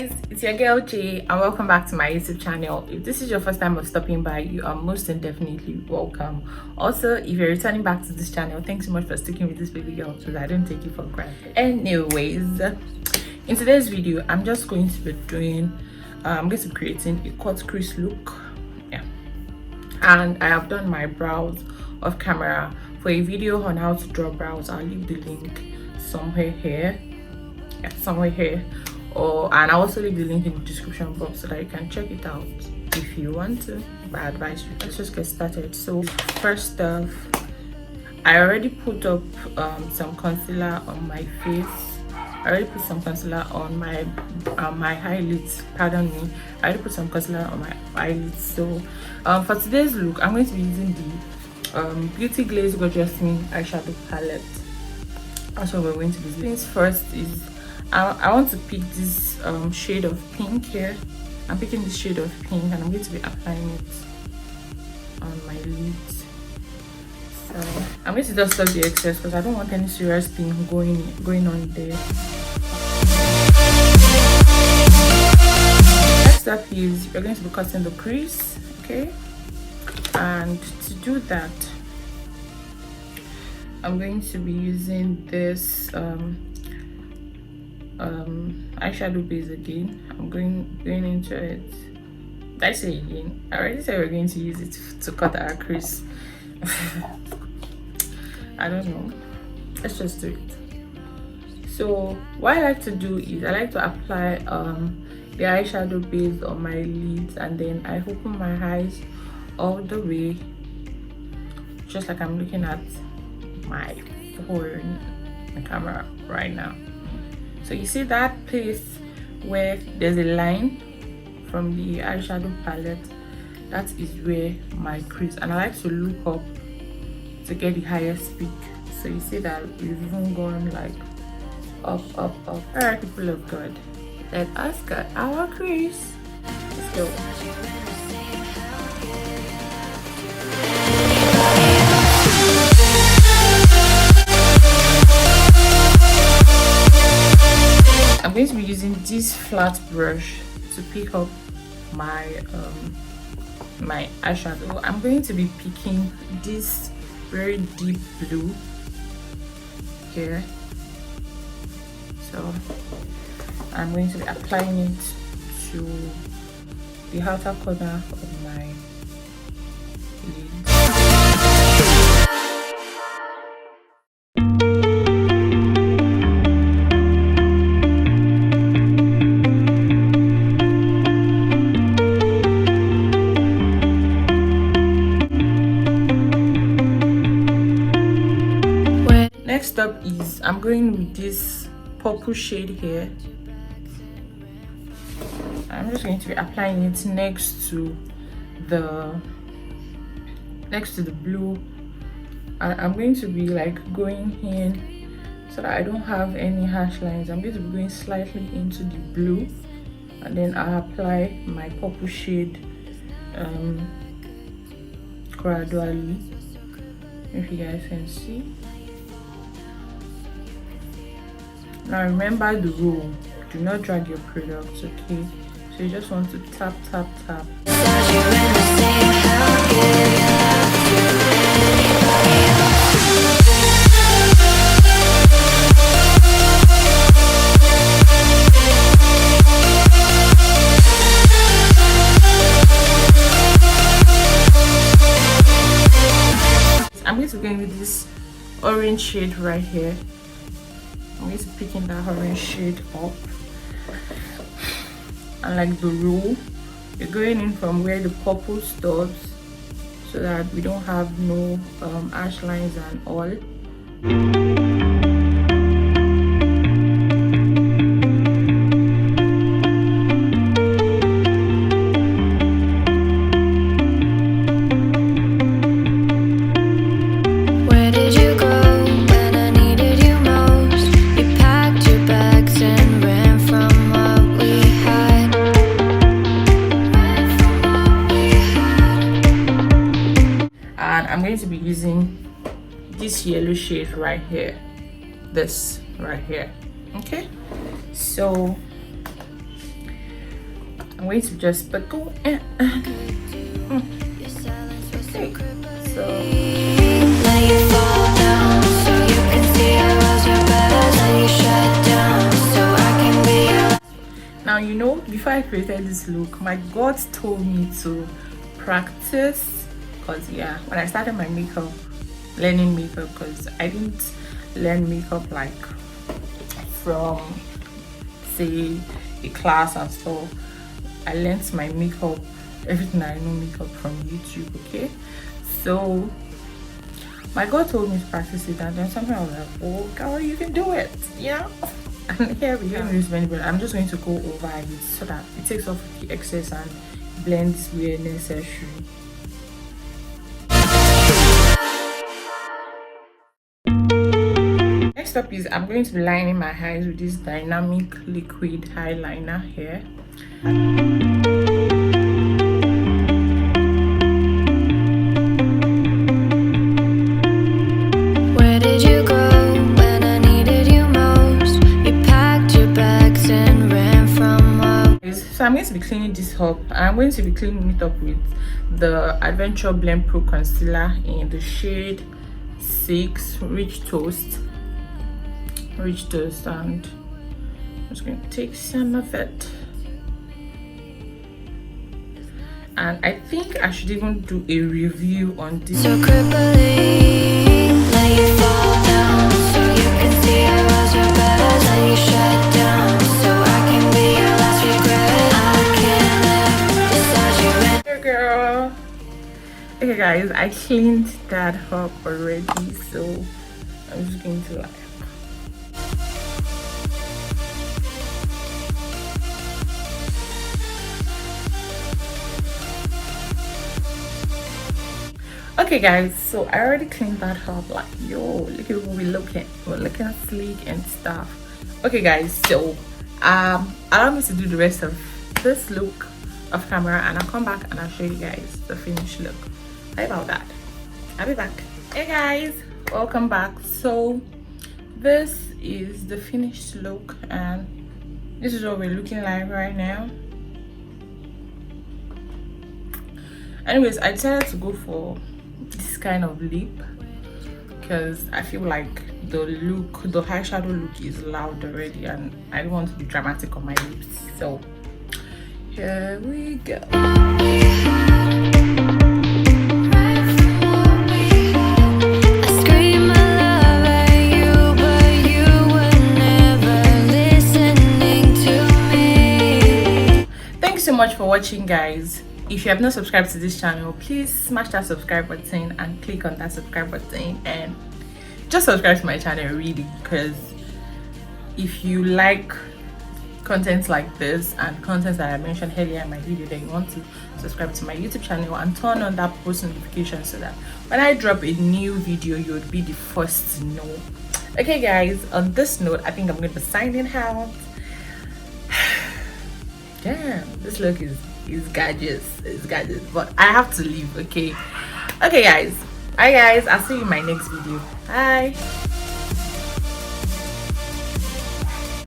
guys, it's your girl Jay and welcome back to my YouTube channel. If this is your first time of stopping by, you are most definitely welcome. Also, if you're returning back to this channel, thanks so much for sticking with this baby girl so that I don't take you for granted. Anyways, in today's video I'm just going to be doing I'm going to be creating a cut crease look, yeah, and I have done my brows off camera. For a video on how to draw brows, I'll leave the link somewhere here, yeah, somewhere here, and I'll also leave the link in the description box so that you can check it out if you want to. But I advise you, let's just get started. So first off, I already put up some concealer on my face. I already put some concealer on my eyelids. Pardon me, I already put some concealer on my eyelids. So for today's look, I'm going to be using the Beauty Glaze Gorgeous Me eyeshadow palette. That's what we're going to be doing. Things first is I want to pick this shade of pink here. I'm picking this shade of pink and I'm going to be applying it on my lids. So I'm going to just stop the excess because I don't want any serious thing going on there. Next up is you're going to be cutting the crease, okay? And to do that, I'm going to be using this eyeshadow base again. I'm going into it. Did I say again? I already said we're going to use it to cut our crease. I don't know. Let's just do it. So what I like to do is I like to apply the eyeshadow base on my lids, and then I open my eyes all the way, just like I'm looking at my phone, the camera right now. So you see that place where there's a line from the eyeshadow palette, that is where my crease, and I like to look up to get the highest peak. So you see that we've even gone like up. All right, people of God, let us cut our crease. Let's go. I'm going to be using this flat brush to pick up my my eyeshadow. I'm going to be picking this very deep blue here. So I'm going to be applying it to the outer corner of my lid. Next up is I'm going with this purple shade here. I'm just going to be applying it next to the blue. I'm going to be like going in so that I don't have any harsh lines. I'm going to be going slightly into the blue, and then I'll apply my purple shade gradually, if you guys can see. Now remember the rule, do not drag your products, okay? So you just want to tap. I'm going to be going with this orange shade right here. I'm going to be picking that orange shade up, and like the rule, you're going in from where the purple stops so that we don't have no harsh lines and all. I'm going to be using this yellow shade right here, this right here, okay? So I'm going to just sprinkle and okay. So now, you know, before I created this look, my God told me to practice, because yeah, when I started my makeup, learning makeup, because I didn't learn makeup like from say a class and stuff. I learned my makeup, everything I know makeup from YouTube. Okay, so my God told me to practice it, and then something I was like, oh girl, you can do it, yeah. And here we don't use many, but I'm just going to go over it so that it takes off the excess and blends where necessary. Next up is I'm going to be lining my eyes with this dynamic liquid eyeliner here. Where did you go when I needed you most? You packed your bags and ran from home. So I'm going to be cleaning this up. I'm going to be cleaning it up with the Adventure Blend Pro Concealer in the shade 6 Rich Toast, and I'm just going to take some of it. And I think I should even do a review on this. So crippling, let you fall down, so you can see I was your best, let you shut down, so I can be your last regret. I can't live beside you. Girl. Okay guys, I cleaned that up already, so I'm just going to like okay guys, so I already cleaned that up. Like, yo, look at what we're looking sleek and stuff. Okay guys, so allow me to do the rest of this look off camera, and I'll come back and I'll show you guys the finished look. How about that? I'll be back. Hey guys, welcome back. So this is the finished look, and this is what we're looking like right now. Anyways, I decided to go for this kind of lip because I feel like the eyeshadow look is loud already, and I don't want to be dramatic on my lips. So here we go. So much for watching, guys. If you have not subscribed to this channel, please smash that subscribe button and click on that subscribe button and just subscribe to my channel, really, because if you like content like this and content that I mentioned earlier in my video, then you want to subscribe to my YouTube channel and turn on that post notification so that when I drop a new video, you would be the first to know. Okay guys, on this note, I think I'm going to be signing out. Damn, this look is gorgeous. It's gorgeous, but I have to leave. Okay guys, bye guys, I'll see you in my next video. Bye.